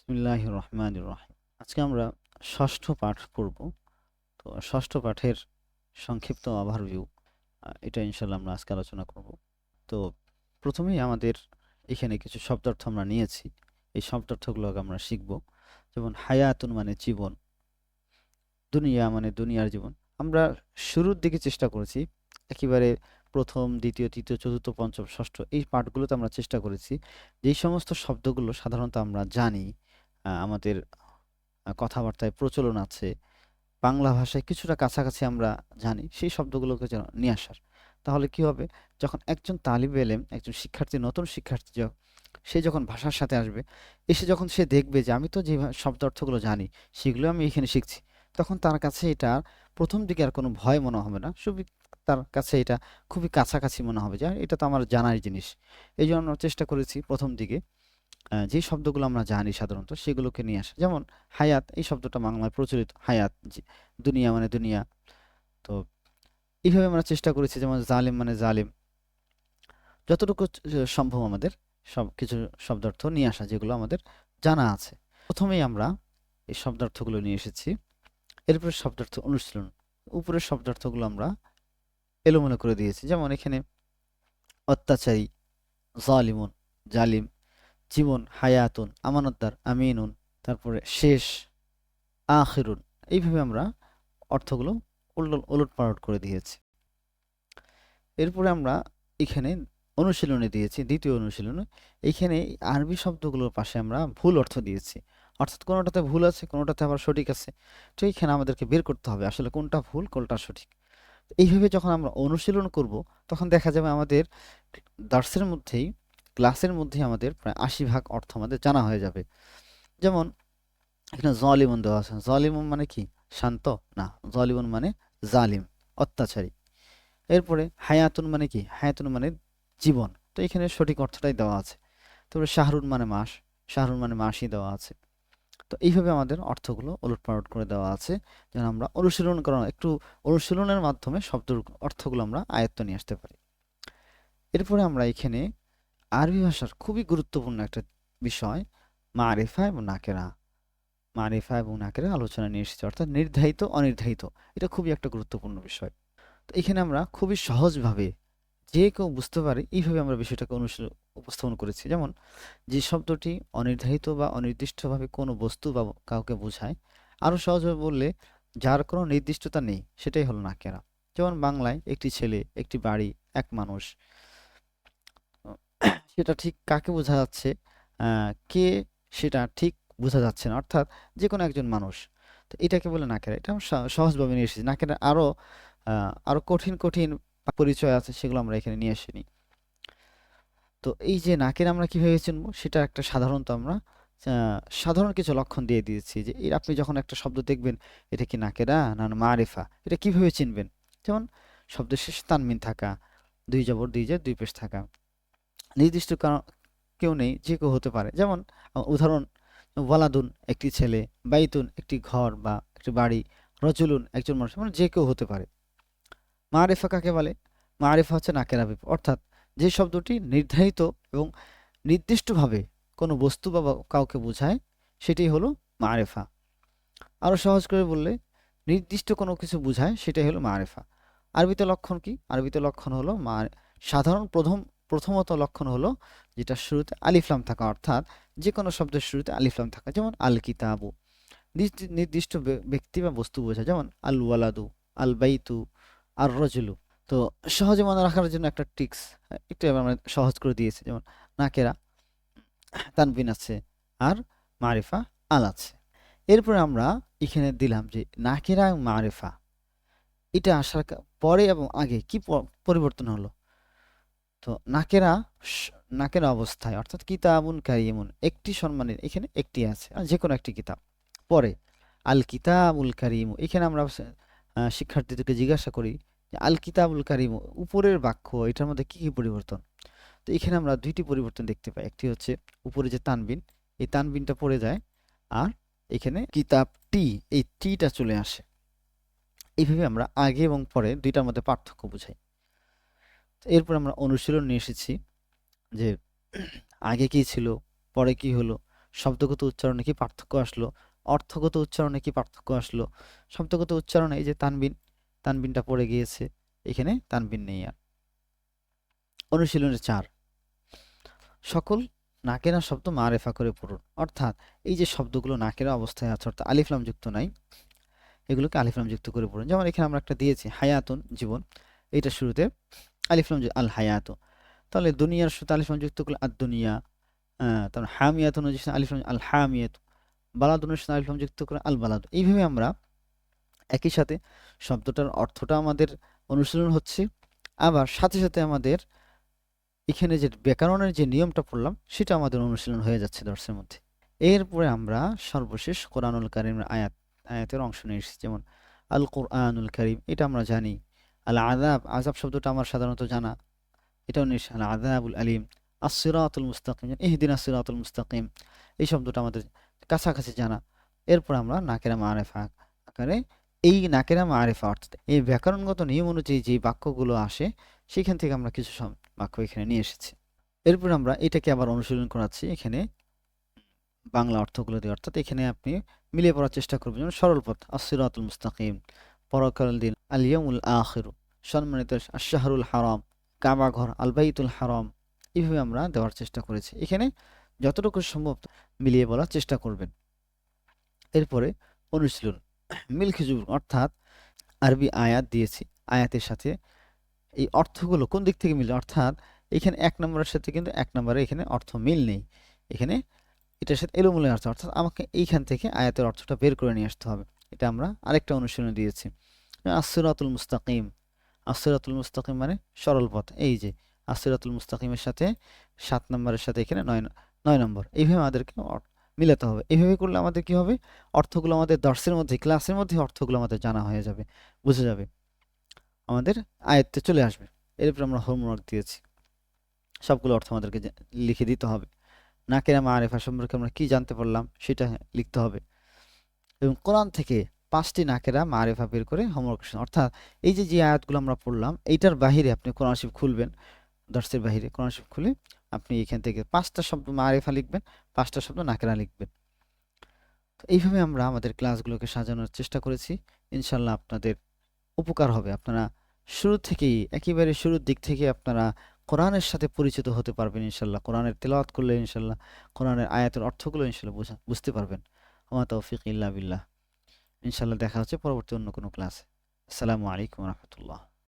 বিসমিল্লাহির রহমানির রহিম। আজকে আমরা ষষ্ঠ পাঠ পড়ব। তো ষষ্ঠ পাঠের সংক্ষিপ্ত ওভারভিউ এটা ইনশাল্লাহ আমরা আজকে আলোচনা করব। তো প্রথমেই আমাদের এখানে কিছু শব্দার্থ আমরা নিয়েছি। এই শব্দার্থগুলোকে আমরা শিখব। যেমন হায়াতুন মানে জীবন, দুনিয়া মানে দুনিয়ার জীবন। আমরা শুরুর দিকে চেষ্টা করেছি একেবারে প্রথম, দ্বিতীয়, তৃতীয়, চতুর্থ, পঞ্চম, ষষ্ঠ এই পাঠগুলোতে আমরা চেষ্টা করেছি যেই সমস্ত শব্দগুলো সাধারণত আমরা জানি, আমাদের কথাবার্তায় প্রচলন আছে, বাংলা ভাষায় কিছুটা কাছাকাছি আমরা জানি, সেই শব্দগুলোকে যেন নিয়ে আসার। তাহলে কি হবে, যখন একজন তালিবে ইলম, একজন শিক্ষার্থী, নতুন শিক্ষার্থী সে যখন ভাষার সাথে আসবে, এসে যখন সে দেখবে যে আমি তো যে শব্দ অর্থগুলো জানি সেগুলো আমি এখানে শিখছি, তখন তার কাছে এটা প্রথম দিকে আর কোনো ভয় মনে হবে না। তার কাছে এটা খুবই কাছাকাছি মনে হবে যে এটা তো আমার জানার জিনিস। এই জন্য চেষ্টা করেছি প্রথম দিকে যে শব্দগুলো আমরা জানি সাধারণত সেগুলোকে নিয়ে আসা। যেমন হায়াত, এই শব্দটা বাংলায় প্রচলিত, হায়াত, দুনিয়া মানে দুনিয়া। তো এইভাবে আমরা চেষ্টা করেছি। যেমন জালিম মানে জালিম, যতটুকু সম্ভব আমাদের সব কিছু শব্দার্থ নিয়ে আসা যেগুলো আমাদের জানা আছে। প্রথমেই আমরা এই শব্দার্থগুলো নিয়ে এসেছি। এরপরে শব্দার্থ অনুশীলন। উপরের শব্দার্থগুলো আমরা এলোমেলো করে দিয়েছি। যেমন এখানে অত্যাচারী, জালিমুন, জালিম, জীবন, হায়াতুন, আমানতদার, আমিনুন, তারপরে শেষ, আখিরুন। এইভাবে আমরা অর্থগুলো ওলটপালট করে দিয়েছি। এরপরে আমরা এখানে অনুশীলনে দিয়েছি, দ্বিতীয় অনুশীলনে এইখানে আরবি শব্দগুলোর পাশে আমরা ভুল অর্থ দিয়েছি। অর্থাৎ কোনোটাতে ভুল আছে, কোনোটাতে আবার সঠিক আছে। তো এইখানে আমাদেরকে বের করতে হবে আসলে কোনটা ভুল, কোনটা সঠিক। এইভাবে যখন আমরা অনুশীলন করব, তখন দেখা যাবে আমাদের দার্সের মধ্যেই, ক্লাসের মধ্যেই আমাদের প্রায় ৮০ ভাগ অর্থ আমাদের জানা হয়ে যাবে। যেমন এখানে জলিমন দেওয়া আছে। জলিমন মানে কি? শান্ত? না, জলিমন মানে জালিম, অত্যাচারী। এরপরে হায়াতুন মানে কি? হায়াতুন মানে জীবন। তো এখানে সঠিক অর্থটাই দেওয়া আছে। তারপরে শাহরুন মানে মাস, শাহরুন মানে মাসই দেওয়া আছে। তো এইভাবে আমাদের অর্থগুলো ওলটপালট করে দেওয়া আছে, যেন আমরা অনুশীলন করা, একটু অনুশীলনের মাধ্যমে শব্দের অর্থগুলো আমরা আয়ত্ত নিয়ে আসতে পারি। এরপরে আমরা এখানে আরবি ভাষার খুবই গুরুত্বপূর্ণ একটা বিষয়, মারিফা এবং নাকেরা। মারিফা এবং নাকেরা আলোচনা নিয়ে এসেছে, অর্থাৎ নির্ধারিত, অনির্ধারিত। এটা খুবই একটা গুরুত্বপূর্ণ বিষয়। তো এখানে আমরা খুবই সহজভাবে যে কেউ বুঝতে পারে এইভাবে আমরা বিষয়টাকে উপস্থাপন করেছি। যেমন যে শব্দটি অনির্ধারিত বা অনির্দিষ্টভাবে কোনো বস্তু বা কাউকে বোঝায়, আরো সহজভাবে বললে যার কোনো নির্দিষ্টতা নেই, সেটাই হলো নাকেরা। যেমন বাংলায় একটি ছেলে, একটি বাড়ি, এক মানুষ, সেটা ঠিক কাকে বোঝা যাচ্ছে, কে, সেটা ঠিক বোঝা যাচ্ছে না, অর্থাৎ যে কোনো একজন মানুষ। তো এটাকে বলে নাকেরা। এটা আমরা সহজভাবে নিয়ে এসেছি। নাকেরা আরো কঠিন কঠিন পরিচয় আছে, সেগুলো আমরা এখানে নিয়ে আসিনি। তো এই যে নাকের আমরা কিভাবে চিনবো, সেটা একটা সাধারণত আমরা সাধারণ কিছু লক্ষণ দিয়ে দিয়েছি যে আপনি যখন একটা শব্দ দেখবেন, এটা কি নাকেরা না মারিফা, এটা কিভাবে চিনবেন। যেমন শব্দের শেষে তানমিন থাকা, দুই জবর দুই জের দুই পেশ থাকা, নির্দিষ্ট কারণ কেউ নেই, যে কেউ হতে পারে। যেমন উদাহরণ, ওয়ালাদুন একটি ছেলে, বাইতুন একটি ঘর বা একটি বাড়ি, রজুলুন একজন মানুষ, মানে যে কেউ হতে পারে। মারিফা কাকে বলে? মারিফা হচ্ছে নাকেরা বিপরীত, অর্থাৎ যে শব্দটি নির্ধারিত এবং নির্দিষ্টভাবে কোনো বস্তু বা কাউকে বোঝায়, সেটাই হলো মারিফা। আরো সহজ করে বললে নির্দিষ্ট কোনো কিছু বোঝায়, সেটাই হলো মারিফা। আরবিতে লক্ষণ কি? আরবিতে লক্ষণ হলো সাধারণ প্রথমত লক্ষণ হলো যেটা শুরুতে আলিফলাম থাকা, অর্থাৎ যে কোনো শব্দের শুরুতে আলিফলাম থাকা। যেমন আল কিতাবু নির্দিষ্ট ব্যক্তি বা বস্তু বোঝায়। যেমন আল ওয়ালাদু, আল বাইতু, আর রজুলু। তো সহজে মনে রাখার জন্য একটা ট্রিক্স একটু আমরা সহজ করে দিয়েছি। যেমন নাকেরা, তানবিন আছে, আর মারিফা আল আছে। এরপরে আমরা এখানে দিলাম যে নাকেরা এবং মারিফা এটা আসার পরে এবং আগে কি পরিবর্তন হলো। তো নাকেরা নাকেরা অবস্থায়, অর্থাৎ কিতাবুন কারিমুন একটি সম্মানের, এখানে একটি আছে, আর যে কোনো একটি কিতাব। পরে আল কিতাবুল কারিম, এখানে আমরা শিক্ষার্থীদেরকে জিজ্ঞাসা করি যে আল কিতাবুল কারিম উপরের বাক্য, এটার মধ্যে কি কি পরিবর্তন। তো এখানে আমরা দুইটি পরিবর্তন দেখতে পাই। একটি হচ্ছে উপরে যে তানবিন, এই তানবিনটা পড়ে যায়, আর এখানে কিতাব টি, এই টিটা চলে আসে। এইভাবে আমরা আগে এবং পরে দুইটার মধ্যে পার্থক্য বুঝাই। এরপর আমরা অনুশীলন নিয়ে এসেছি যে আগে কি ছিল, পরে কি হলো, শব্দগত উচ্চারণে কি পার্থক্য আসলো, অর্থগত উচ্চারণে কি পার্থক্য আসলো। শব্দগত উচ্চারণে এই যে তানবিন, তানবিনটা পড়ে গিয়েছে, এখানে তানবিন নেই আর। অনুশীলনের 4, সকল নাকেরা শব্দ মারেফা করে পড়ুন। অর্থাৎ এই যে শব্দগুলো নাকেরা অবস্থায় আছে, অর্থাৎ আলিফ লাম যুক্ত নাই, এগুলোকে আলিফ লাম যুক্ত করে পড়ুন। যেমন এখানে আমরা একটা দিয়েছি হায়াতুন, জীবন, এইটা শুরুতে আলিফ লাম আল হায়াতু, তাহলে দুনিয়ার শুরুতে আলিফ লাম যুক্ত করলে আদ দুনিয়া। তারপর হামিয়াতুন আলিফ লাম আল হামিয়াতু, বালাদুনের সাথে আলিফ লাম যুক্ত করে আল বালাদু। এইভাবে আমরা একই সাথে শব্দটার অর্থটা আমাদের অনুশীলন হচ্ছে, আবার সাথে সাথে আমাদের এখানে যে ব্যাকরণের যে নিয়মটা পড়লাম সেটা আমাদের অনুশীলন হয়ে যাচ্ছে দর্শের মধ্যে। এরপরে আমরা সর্বশেষ কোরআনুল কারীমের আয়াতের অংশ নিয়ে এসেছি। যেমন আল কোরআনুল কারীম, এটা আমরা জানি। আল আযাব, আযাব শব্দটা আমার সাধারণত জানা, এটাও নিয়ে আল আযাবুল আলিম। আস-সিরাতুল মুস্তাকিম, ইহদিনাস সিরাতুল মুস্তাকিম, এই শব্দটা আমাদের কাছাকাছি জানা। এরপর আমরা নাকেরা মারেফা আকারে, এই নাকেরা মারেফা অর্থাৎ এই ব্যাকরণগত নিয়ম অনুযায়ী যে বাক্যগুলো আসে সেখান থেকে আমরা কিছু বাক্য এখানে নিয়ে এসেছি। এরপর আমরা এটাকে আবার অনুশীলন করাচ্ছি এখানে বাংলা অর্থগুলো দিয়ে। অর্থাৎ এখানে আপনি মিলিয়ে পড়ার চেষ্টা করবেন। যেমন সরল পথ আস-সিরাতুল মুস্তাকিম, পরকাল দিন, আল ইয়াউমুল আখির, সম্মানিত আশ-শাহরুল হারাম, কাবা ঘর, আল বাইতুল হারাম। এইভাবে আমরা দেওয়ার চেষ্টা করেছি। এখানে যতটুকু সম্ভব মিলিয়ে বলার চেষ্টা করবেন। এরপরে অনুশীলন মিল-খিজুর, অর্থাৎ আরবি আয়াত দিয়েছি, আয়াতের সাথে এই অর্থগুলো কোন দিক থেকে মিলে, অর্থাৎ এখানে 1 নম্বরের সাথে কিন্তু 1 নম্বরে এখানে অর্থ মিল নেই, এখানে এটার সাথে এলোমেলো অর্থ, অর্থাৎ আমাকে এইখান থেকে আয়াতের অর্থটা বের করে নিয়ে আসতে হবে। এটা আমরা আরেকটা অনুশীলন দিয়েছি। আস-সিরাতুল মুস্তাকিম, আস-সিরাতুল মুস্তাকিম মানে সরল পথ। এই যে আস-সিরাতুল মুস্তাকিমের সাথে 7 নম্বরের সাথে এখানে 9 নম্বর, এইভাবে আমাদেরকে মিলাতে হবে। এইভাবে করলে আমাদের কি হবে, অর্থগুলো আমাদের দর্শের মধ্যে, ক্লাসের মধ্যে অর্থগুলো আমাদের জানা হয়ে যাবে, বুঝে যাবে, আমাদের আয়ত্তে চলে আসবে। এরপর আমরা হোমওয়ার্ক দিয়েছি, সবগুলো অর্থ আমাদেরকে লিখে দিতে হবে। নাকেরা মারেফা সম্পর্কে আমরা কি জানতে পারলাম সেটা লিখতে হবে, এবং কোরআন থেকে 5টি নাকেরা মারেফা বের করে হোমওয়ার্ক, অর্থাৎ এই যে যে আয়াতগুলো আমরা পড়লাম এইটার বাহিরে আপনি কোরআন শরীফ খুলবেন, দর্শের বাহিরে কোরআন শরীফ খুলে আপনি এখান থেকে 5টা শব্দ মারেফা লিখবেন, 5টা শব্দ নাকেরা লিখবেন। তো এইভাবে আমরা আমাদের ক্লাসগুলোকে সাজানোর চেষ্টা করেছি। ইনশাল্লাহ আপনাদের উপকার হবে। আপনারা শুরু থেকেই, একেবারে শুরুর দিক থেকে আপনারা কোরআনের সাথে পরিচিত হতে পারবেন ইনশাল্লাহ। কোরআনের তেলাওয়াত করলে ইনশাল্লাহ কোরআনের আয়াতের অর্থগুলো ইনশাল্লাহ বুঝতে পারবেন। ওয়া তাওফিক ইল্লা বিল্লাহ। ইনশাল্লাহ দেখা হচ্ছে পরবর্তী অন্য কোনো ক্লাসে। আসসালামু আলাইকুম ওয়া রাহমাতুল্লাহ।